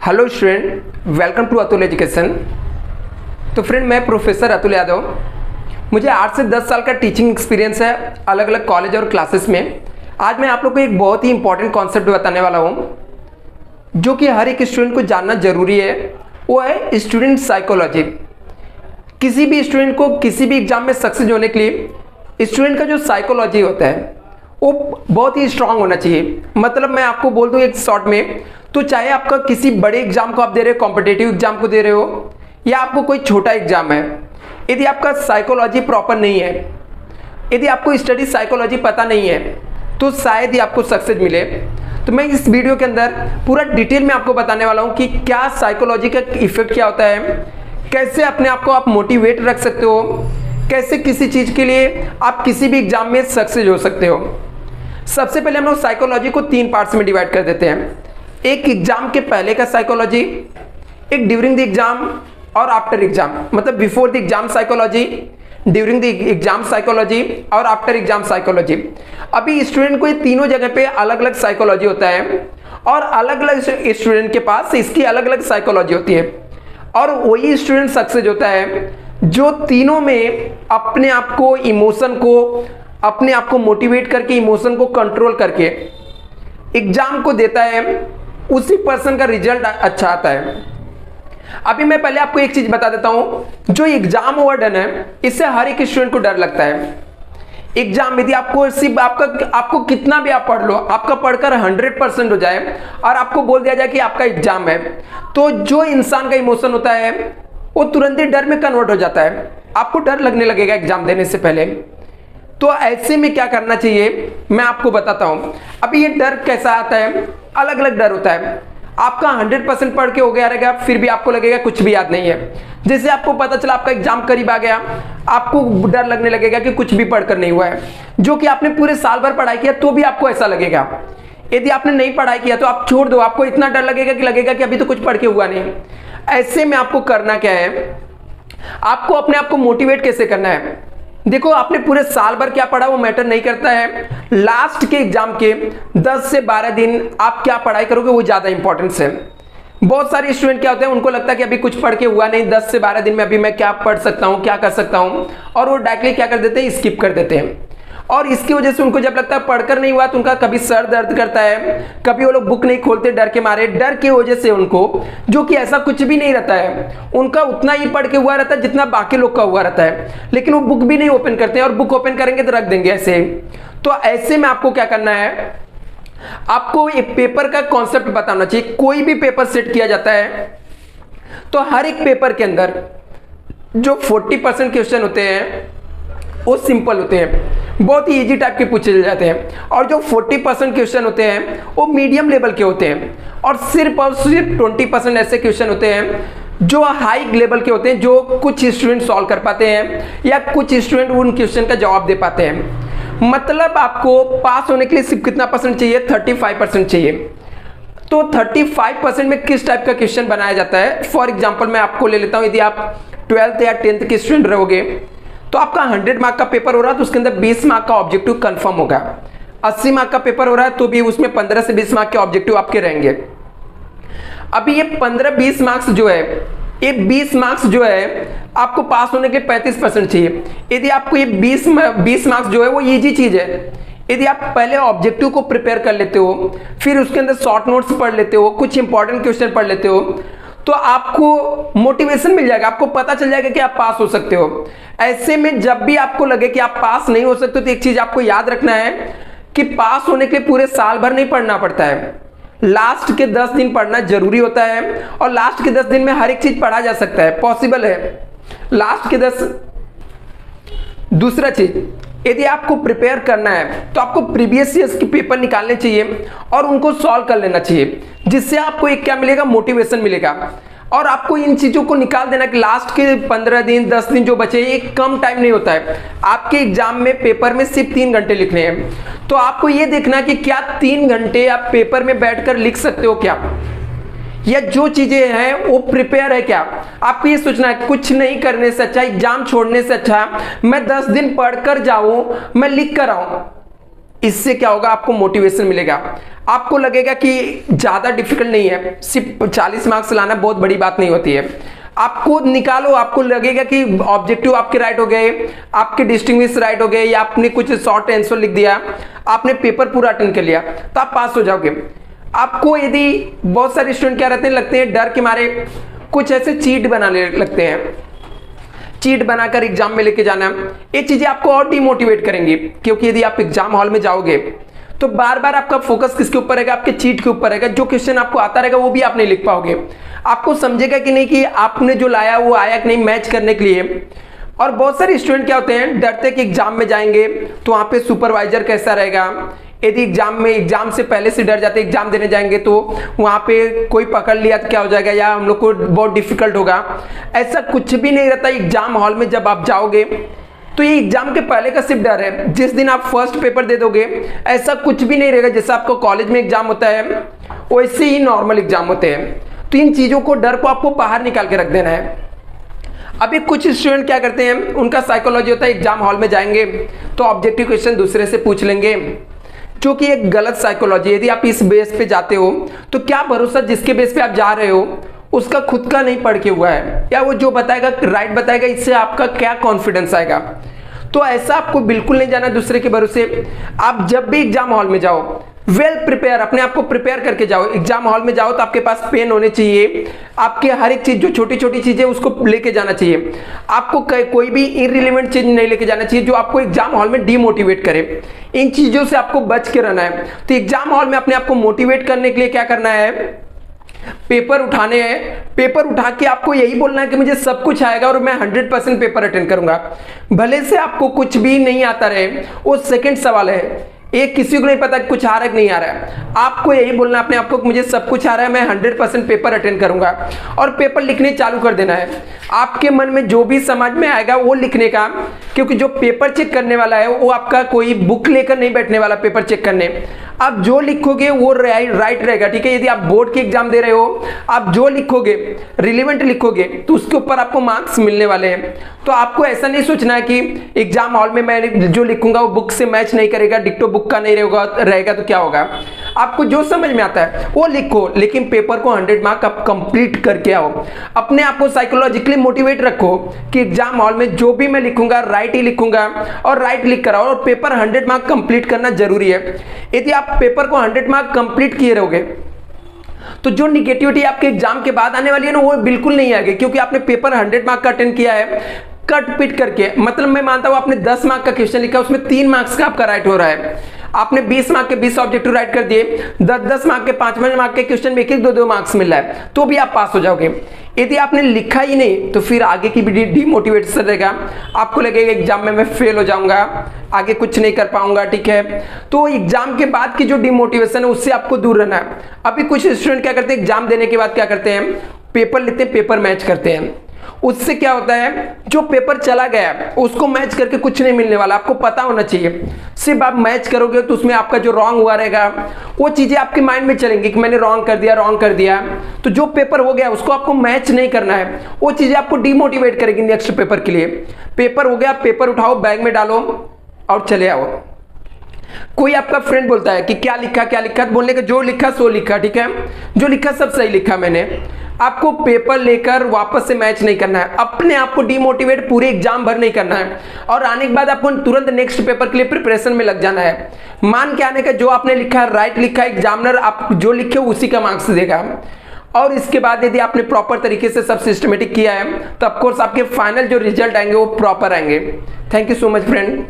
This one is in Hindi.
Hello student, welcome to Atul education. तो फ्रेंड, मैं प्रोफेसर अतुल यादव। मुझे 8 से 10 साल का टीचिंग एक्सपीरियंस है अलग अलग कॉलेज और क्लासेस में। आज मैं आप लोग को एक बहुत ही इंपॉर्टेंट कॉन्सेप्ट बताने वाला हूँ जो कि हर एक स्टूडेंट को जानना जरूरी है। वो है स्टूडेंट साइकोलॉजी। किसी भी स्टूडेंट को किसी भी एग्जाम में सक्सेस होने के लिए स्टूडेंट का जो साइकोलॉजी होता है वो बहुत ही स्ट्रांग होना चाहिए। मतलब मैं आपको बोल दूं एक शॉर्ट में, तो चाहे आपका किसी बड़े एग्जाम को आप दे रहे हो, कॉम्पिटिटिव एग्जाम को दे रहे हो, या आपको कोई छोटा एग्जाम है, यदि आपका साइकोलॉजी प्रॉपर नहीं है, यदि आपको स्टडी साइकोलॉजी पता नहीं है, तो शायद ही आपको सक्सेस मिले। तो मैं इस वीडियो के अंदर पूरा डिटेल में आपको बताने वाला हूँ कि क्या साइकोलॉजी का इफेक्ट क्या होता है, कैसे अपने आप को आप मोटिवेट रख सकते हो, कैसे किसी चीज़ के लिए आप किसी भी एग्जाम में सक्सेस हो सकते हो। सबसे पहले हम लोग साइकोलॉजी को 3 पार्ट्स में डिवाइड कर देते हैं। एक एग्जाम के पहले का साइकोलॉजी, एक ड्यूरिंग द एग्जाम और आफ्टर एग्जाम, मतलब before the exam psychology, during the exam psychology और आफ्टर एग्जाम साइकोलॉजी। अभी स्टूडेंट को ये तीनों जगह पे अलग अलग साइकोलॉजी होता है और अलग अलग स्टूडेंट के पास इसकी अलग अलग साइकोलॉजी होती है। और वही स्टूडेंट सक्सेस होता है जो तीनों में अपने आप को, इमोशन को, अपने आप को मोटिवेट करके, इमोशन को कंट्रोल करके एग्जाम को देता है। उसी पर्सन का रिजल्ट अच्छा आता है। अभी मैं पहले आपको एक चीज बता देता हूं, जो एग्जाम ओवरडन है इससे हर एक स्टूडेंट को डर लगता है। एग्जाम यदि आपको सिर्फ आपको कितना भी आप पढ़ लो, आपका पढ़कर 100% हो जाए और आपको बोल दिया जाए कि आपका एग्जाम है, तो जो इंसान का इमोशन होता है वो तुरंत ही डर में कन्वर्ट हो जाता है। आपको डर लगने लगेगा एग्जाम देने से पहले। तो ऐसे में क्या करना चाहिए मैं आपको बताता हूं। अभी ये डर कैसा आता है, अलग अलग डर होता है। आपका 100% पढ़ के हो गया रहेगा, फिर भी आपको लगेगा कुछ भी याद नहीं है। जैसे आपको पता चला आपका एग्जाम करीब आ गया, आपको डर लगने लगेगा कि कुछ भी पढ़कर नहीं हुआ है, जो कि आपने पूरे साल भर पढ़ाई किया तो भी आपको ऐसा लगेगा। यदि आपने नहीं पढ़ाई किया तो आप छोड़ दो, आपको इतना डर लगेगा कि अभी तो कुछ पढ़ के हुआ नहीं। ऐसे में आपको करना क्या है, आपको अपने आप को मोटिवेट कैसे करना है। देखो, आपने पूरे साल भर क्या पढ़ा वो मैटर नहीं करता है। लास्ट के एग्जाम के 10 से 12 दिन आप क्या पढ़ाई करोगे वो ज्यादा इंपॉर्टेंस है। बहुत सारे स्टूडेंट क्या होते हैं, उनको लगता है कि अभी कुछ पढ़ के हुआ नहीं, 10 से 12 दिन में अभी मैं क्या पढ़ सकता हूं, क्या कर सकता हूं, और वो डायरेक्टली क्या कर देते हैं, स्किप कर देते हैं। और इसकी वजह से उनको जब लगता है पढ़कर नहीं हुआ तो उनका कभी सर दर्द करता है, कभी वो लोग बुक नहीं खोलते डर के मारे। डर की वजह से उनको, जो कि ऐसा कुछ भी नहीं रहता है, उनका उतना ही पढ़ के हुआ रहता है जितना बाकी लोग का हुआ रहता है, लेकिन वो बुक भी नहीं ओपन करते हैं, और बुक ओपन करेंगे तो रख देंगे ऐसे। तो ऐसे में आपको क्या करना है, आपको एक पेपर का कॉन्सेप्ट बताना चाहिए। कोई भी पेपर सेट किया जाता है तो हर एक पेपर के अंदर जो 40% क्वेश्चन होते हैं वो सिंपल होते हैं, बहुत ही इजी टाइप के पूछे जाते हैं, और जो 40% क्वेश्चन होते हैं वो मीडियम लेवल के होते हैं, और सिर्फ 20% ऐसे क्वेश्चन होते हैं जो हाई लेवल के होते हैं, जो कुछ स्टूडेंट सॉल्व कर पाते हैं या कुछ स्टूडेंट उन क्वेश्चन का जवाब दे पाते हैं। मतलब आपको पास होने के लिए सिर्फ कितना परसेंट चाहिए, 35% चाहिए। तो 35% में किस टाइप का क्वेश्चन बनाया जाता है, फॉर एग्जाम्पल मैं आपको ले लेता हूं। यदि आप 12th या 10th के स्टूडेंट रहोगे तो आपका 100 मार्क का पेपर हो रहा है तो उसके अंदर 20 मार्क का ऑब्जेक्टिव कंफर्म होगा। 80 मार्क का पेपर हो रहा है तो भी उसमें 15 से 20 मार्क के ऑब्जेक्टिव आपके रहेंगे। अभी ये 15-20 मार्क्स जो है, ये 20 मार्क्स जो है आपको पास होने के लिए 35% चाहिए। यदि आपको ये 20 मार्क्स जो है वो इजी चीज है। यदि आप पहले ऑब्जेक्टिव को प्रिपेयर कर लेते हो, फिर उसके अंदर शॉर्ट नोट्स पढ़ लेते हो, कुछ इंपॉर्टेंट क्वेश्चन पढ़ लेते हो, तो आपको मोटिवेशन मिल जाएगा, आपको पता चल जाएगा कि आप पास हो सकते हो। ऐसे में जब भी आपको लगे कि आप पास नहीं हो सकते तो एक चीज आपको याद रखना है कि पास होने के लिए पूरे साल भर नहीं पढ़ना पड़ता है, लास्ट के 10 दिन पढ़ना जरूरी होता है, और लास्ट के 10 दिन में हर एक चीज पढ़ा जा सकता है, पॉसिबल है लास्ट के 10। दूसरा चीज, यदि आपको प्रिपेयर करना है तो आपको प्रीवियस ईयर्स के पेपर निकालने चाहिए और उनको सॉल्व कर लेना चाहिए, जिससे आपको एक क्या मिलेगा, मोटिवेशन मिलेगा। और आपको इन चीजों को निकाल देना कि लास्ट के 15 दिन 10 दिन जो बचे, एक कम टाइम नहीं होता है। आपके एग्जाम में पेपर में सिर्फ 3 घंटे लिखने हैं, तो आपको ये देखना कि क्या 3 घंटे आप पेपर में बैठकर लिख सकते हो क्या, या जो चीजें हैं वो प्रिपेयर है क्या। आपको ये सोचना है, कुछ नहीं करने से अच्छा, एग्जाम छोड़ने से अच्छा मैं 10 दिन पढ़कर जाऊं, मैं लिख कर आऊं। इससे क्या होगा, आपको मोटिवेशन मिलेगा। आपको लगेगा कि ज़्यादा डिफिकल्ट नहीं है, सिर्फ 40 मार्क्स लाना बहुत बड़ी बात नहीं होती है। आपको निकालो, आपको लगेगा कि ऑब्जेक्टिव आपके राइट हो गए, आपके डिस्टिंग्विश राइट हो गए, या आपने कुछ शॉर्ट आंसर लिख दिया, आपने पेपर पूरा अटेंड कर लिया, तो आप पास हो जाओगे। आपको यदि बहुत सारे स्टूडेंट क्या रहते हैं, लगते हैं डर के मारे कुछ ऐसे चीट बनाने लगते हैं, चीट बनाकर एग्जाम में लेके जाना, ये चीजें आपको और डिमोटिवेट करेंगी। क्योंकि यदि आप एग्जाम हॉल में जाओगे तो बार बार आपका फोकस किसके ऊपर रहेगा, आपके चीट के ऊपर रहेगा। जो क्वेश्चन आपको आता रहेगा वो भी आप नहीं लिख पाओगे। आपको समझेगा कि नहीं कि आपने जो लाया वो आया कि नहीं मैच करने के लिए। और बहुत सारे स्टूडेंट क्या होते हैं, डरते कि एग्जाम में जाएंगे तो वहां पे सुपरवाइजर कैसा रहेगा, यदि एग्जाम से पहले से डर जाते, एग्जाम देने जाएंगे तो वहां पे कोई पकड़ लिया तो क्या हो जाएगा, या हम लोग को बहुत डिफिकल्ट होगा। ऐसा कुछ भी नहीं रहता। एग्जाम हॉल में जब आप जाओगे तो ये एग्जाम के पहले का सिर्फ डर है। जिस दिन आप फर्स्ट पेपर दे दोगे ऐसा कुछ भी नहीं रहेगा। जैसा आपको कॉलेज में एग्जाम होता है वैसे ही नॉर्मल एग्जाम होते हैं। तो इन चीजों को, डर को आपको बाहर निकाल के रख देना है। अभी कुछ स्टूडेंट क्या करते हैं, उनका साइकोलॉजी होता है एग्जाम हॉल में जाएंगे तो ऑब्जेक्टिव क्वेश्चन दूसरे से पूछ लेंगे, जो कि एक गलत साइकोलॉजी है। यदि आप इस बेस पे जाते हो तो क्या भरोसा जिसके बेस पे आप जा रहे हो उसका खुद का नहीं पढ़ के हुआ है, या वो जो बताएगा राइट बताएगा, इससे आपका क्या कॉन्फिडेंस आएगा। तो ऐसा आपको बिल्कुल नहीं जाना दूसरे के भरोसे। आप जब भी एग्जाम हॉल में जाओ वेल प्रिपेयर, अपने आप को प्रिपेयर करके जाओ। एग्जाम हॉल में जाओ तो आपके पास पेन होने चाहिए, आपके हर एक चीज जो छोटी छोटी चीजें उसको लेके जाना चाहिए। आपको कोई भी इररिलेवेंट चीज नहीं लेके जाना चाहिए जो आपको एग्जाम हॉल में डीमोटिवेट करे। इन चीजों से आपको बच के रहना है। तो एग्जाम हॉल में अपने आप को मोटिवेट करने के लिए क्या करना है, पेपर उठाने हैं। पेपर उठा के आपको यही बोलना है कि मुझे सब कुछ आएगा और मैं 100% पेपर अटेंड करूंगा। भले से आपको कुछ भी नहीं आता रहे, वो सेकंड सवाल है। एक किसी को नहीं पता कि कुछ आ रहा है कि नहीं आ रहा है। आपको यही बोलना अपने आपको कि मुझे सब कुछ आ रहा है, मैं 100% पेपर अटेंड करूंगा, और पेपर लिखने चालू कर देना है। आपके मन में जो भी समझ में आएगा वो लिखने का, क्योंकि जो पेपर चेक करने वाला है वो आपका कोई बुक लेकर नहीं बैठने वाला पेपर चेक करने। आप जो लिखोगे वो राइट रहेगा, ठीक है। यदि आप बोर्ड के एग्जाम दे रहे हो, आप जो लिखोगे रिलेवेंट लिखोगे तो उसके ऊपर आपको मार्क्स मिलने वाले हैं। तो आपको ऐसा नहीं सोचना है कि एग्जाम हॉल में मैं जो लिखूंगा वो बुक से मैच नहीं करेगा, डिक्टो बुक का नहीं रहेगा तो क्या होगा। आपको जो समझ में आता है वो लिखो, लेकिन पेपर को 100 मार्क आप कंप्लीट करके आओ। अपने आप को साइकोलॉजिकली मोटिवेट रखो कि एग्जाम हॉल में जो भी मैं लिखूंगा राइट ही लिखूंगा, और राइट लिख कर आओ। और पेपर 100 मार्क कंप्लीट करना जरूरी है। यदि आप पेपर को 100 मार्क कंप्लीट किए रहोगे तो जो निगेटिविटी आपके एग्जाम के बाद आने वाली है ना, वो बिल्कुल नहीं आएगी, क्योंकि आपने पेपर 100 मार्क का अटेंड किया है कट पिट करके। मतलब मैं मानता हूं आपने 10 मार्क का क्वेश्चन लिखा, उसमें 3 मार्क्स का आपका राइट हो रहा है। आपने 20 मार्क के 20 ऑब्जेक्टिव राइट कर दिए, 10-10 मार्क के 5-5 मार्क के क्वेश्चन में 1-1 2-2 मार्क्स मिल रहा है, तो भी आप पास हो जाओगे। यदि आपने लिखा ही नहीं तो फिर आगे की भी डीमोटिवेशन रहेगा। आपको लगेगा एग्जाम में मैं फेल हो जाऊंगा, आगे कुछ नहीं कर पाऊंगा, ठीक है। तो एग्जाम के बाद की जो डीमोटिवेशन है उससे आपको दूर रहना है। अभी कुछ स्टूडेंट क्या करते हैं, एग्जाम देने के बाद क्या करते हैं, पेपर लेते हैं, पेपर मैच करते हैं। उससे क्या होता है, जो पेपर चला गया उसको मैच करके कुछ नहीं मिलने वाला। आपको पता होना चाहिए, सिर्फ आप मैच करोगे तो उसमें आपका जो रॉन्ग हुआ रहेगा वो चीजें आपके माइंड में चलेंगी कि मैंने रॉन्ग कर दिया। तो जो पेपर हो गया उसको आपको मैच नहीं करना है, वो चीजें आपको डिमोटिवेट करेगी नेक्स्ट पेपर के लिए। पेपर हो गया, पेपर उठाओ, बैग में डालो और चले आओ। कोई आपका फ्रेंड बोलता है कि क्या लिखा, बोलने का जो लिखा सो लिखा, ठीक है, जो लिखा सब सही लिखा मैंने। आपको पेपर लेकर वापस से मैच नहीं करना है, अपने आप को डिमोटिवेट पूरे एग्जाम भर नहीं करना है, और आने के बाद आपको तुरंत नेक्स्ट पेपर के लिए प्रिपरेशन में लग जाना है। मान के आने का जो आपने लिखा है राइट लिखा है, एग्जामिनर आप जो लिखे हो उसी का मार्क्स देगा। और इसके बाद यदि आपने प्रॉपर तरीके से सब सिस्टमेटिक किया है तो ऑफ कोर्स आपके फाइनल जो रिजल्ट आएंगे वो प्रॉपर आएंगे। Thank you so much friend.